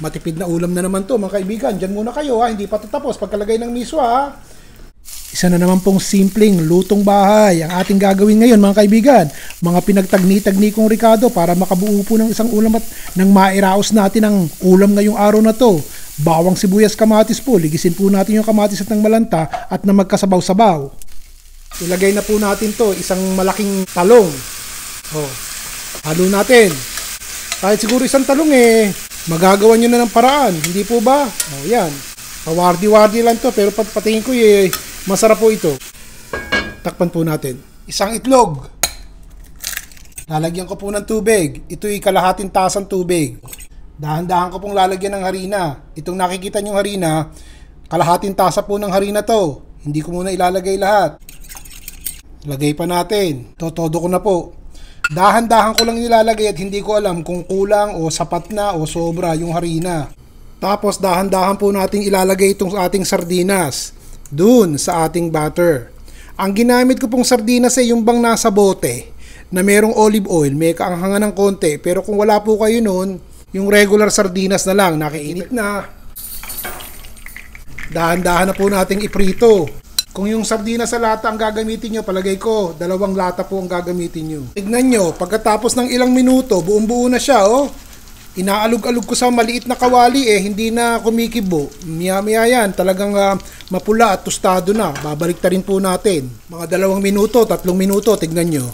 Matipid na ulam na naman to mga kaibigan. Diyan muna kayo ha, hindi pa tatapos pagkalagay ng miswa ha. Isa na naman pong simpleng lutong bahay ang ating gagawin ngayon mga kaibigan. Mga pinagtagni-tagni kong Ricardo para makabuo po ng isang ulam at nang mairaos natin ang ulam ngayong araw na to. Bawang sibuyas kamatis po, ligisin po natin yung kamatis at ng malanta at na magkasabaw-sabaw. Ilagay na po natin to, isang malaking talong. Halo natin. Kahit siguro isang talong magagawa nyo na ng paraan, hindi po ba? Yan. Pawardi-wardi lang to pero patingin ko masarap po ito. Takpan po natin. Isang itlog. Lalagyan ko po ng tubig. Ito'y kalahating tasang tubig. Dahan-dahan ko pong lalagyan ng harina. Itong nakikita nyong harina, kalahating tasa po ng harina to. Hindi ko muna ilalagay lahat. Lagay pa natin. Todo ko na po. Dahan-dahan ko lang nilalagay at hindi ko alam kung kulang o sapat na o sobra yung harina. Tapos dahan-dahan po natin ilalagay itong ating sardinas dun sa ating butter. Ang ginamit ko pong sardinas yung bang nasa bote na merong olive oil, may kaanghangan ng konti. Pero kung wala po kayo nun, yung regular sardinas na lang, nakiinit na. Dahan-dahan na po nating iprito. Kung yung sardinas sa lata ang gagamitin nyo, palagay ko, 2 lata po ang gagamitin nyo. Tignan nyo, pagkatapos ng ilang minuto, buong-buo na siya, Inaalog-alog ko sa maliit na kawali hindi na kumikibo. Maya-maya yan, talagang mapula at tostado na. Babalik ta rin po natin. Mga 2 minuto, 3 minuto, tignan nyo.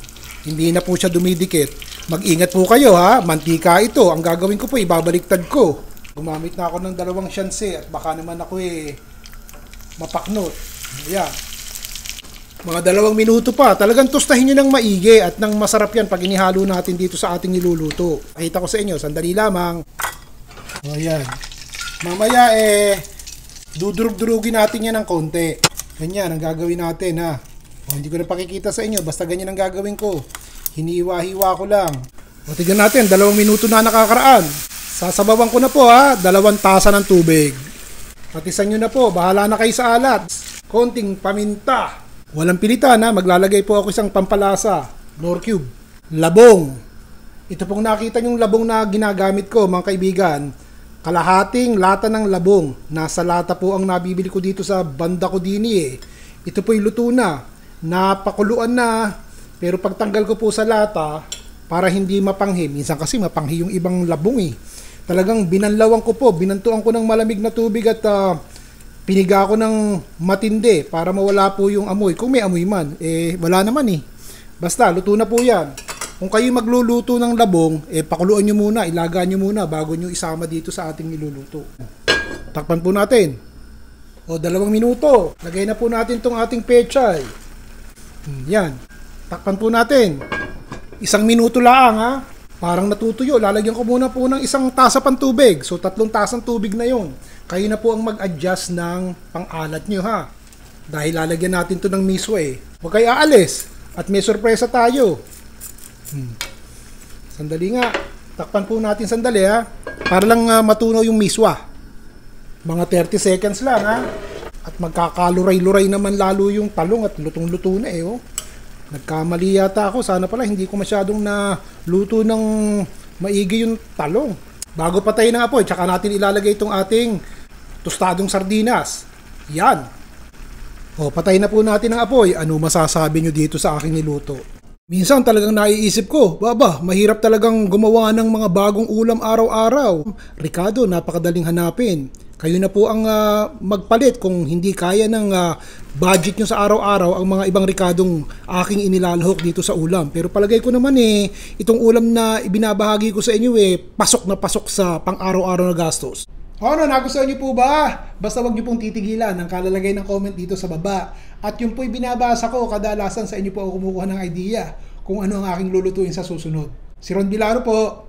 Hindi na po siya dumidikit. Mag-ingat po kayo ha, mantika ito. Ang gagawin ko po, ibabaliktad ko. Gumamit na ako ng 2 syanse at baka naman ako mapaknot. Ayan. Mga 2 minuto pa. Talagang tostahin nyo ng maigi at nang masarap yan pag inihalo natin dito sa ating niluluto. Pakita ko sa inyo, sandali lamang. Ayan. Mamaya dudurug-durugin natin yan ng konti. Ganyan ang gagawin natin ha. Hindi ko na pakikita sa inyo, basta ganyan ang gagawin ko. Hiniwa-hiwa ko lang. Tignan natin, 2 minuto na nakakaraan. Sasabawan ko na po ha, 2 tasa ng tubig. Patisan nyo na po, bahala na kayo sa alat. Konting paminta. Walang pilitan ha, maglalagay po ako isang pampalasa, Knorr cube, labong. Ito pong nakita yung labong na ginagamit ko mga kaibigan. Kalahating lata ng labong. Nasa lata po ang nabibili ko dito sa banda ko dini Ito po'y luto na. Napakuluan na. Pero pagtanggal ko po sa lata, para hindi mapanghi. Minsan kasi mapanghi yung ibang labong Talagang binanlawan ko po, binantuan ko ng malamig na tubig at piniga ko ng matindi para mawala po yung amoy. Kung may amoy man, wala naman Basta, luto na po yan. Kung kayo magluluto ng labong, pakuluan nyo muna, ilaga nyo muna bago nyo isama dito sa ating niluluto. Takpan po natin. 2 minuto. Lagay na po natin tong ating pechay. Yan. Takpan po natin. 1 minuto lang ha. Parang natutuyo. Lalagyan ko muna po ng 1 tasa pang tubig. So 3 tasang tubig na yon. Kayo na po ang mag-adjust ng pang-alat nyo ha. Dahil lalagyan natin to ng miswa Huwag kayo aalis. At may sorpresa tayo. Sandali nga. Takpan po natin sandali ha. Para lang matunaw yung miswa. Mga 30 seconds lang ha. At magkakaluray-luray naman lalo yung talong at lutong-luto na Nagkamali yata ako. Sana pala hindi ko masyadong naluto ng maigi yung talong. Bago patayin ng apoy, tsaka natin ilalagay itong ating tostadong sardinas. Yan. Patayin na po natin ang apoy. Ano masasabi nyo dito sa aking niluto? Minsan talagang naiisip ko, mahirap talagang gumawa ng mga bagong ulam araw-araw. Ricardo, napakadaling hanapin. Kayo na po ang magpalit kung hindi kaya ng budget nyo sa araw-araw ang mga ibang Ricardong aking inilalahok dito sa ulam. Pero palagay ko naman itong ulam na ibinabahagi ko sa inyo pasok na pasok sa pang-araw-araw na gastos. Nagustuhan nyo po ba? Basta wag nyo pong titigilan ang kalalagay ng comment dito sa baba. At yung po'y binabasa ko, kadalasan sa inyo po ako kumukuha ng idea kung ano ang aking lulutuin sa susunod. Si Ron Bilaro po.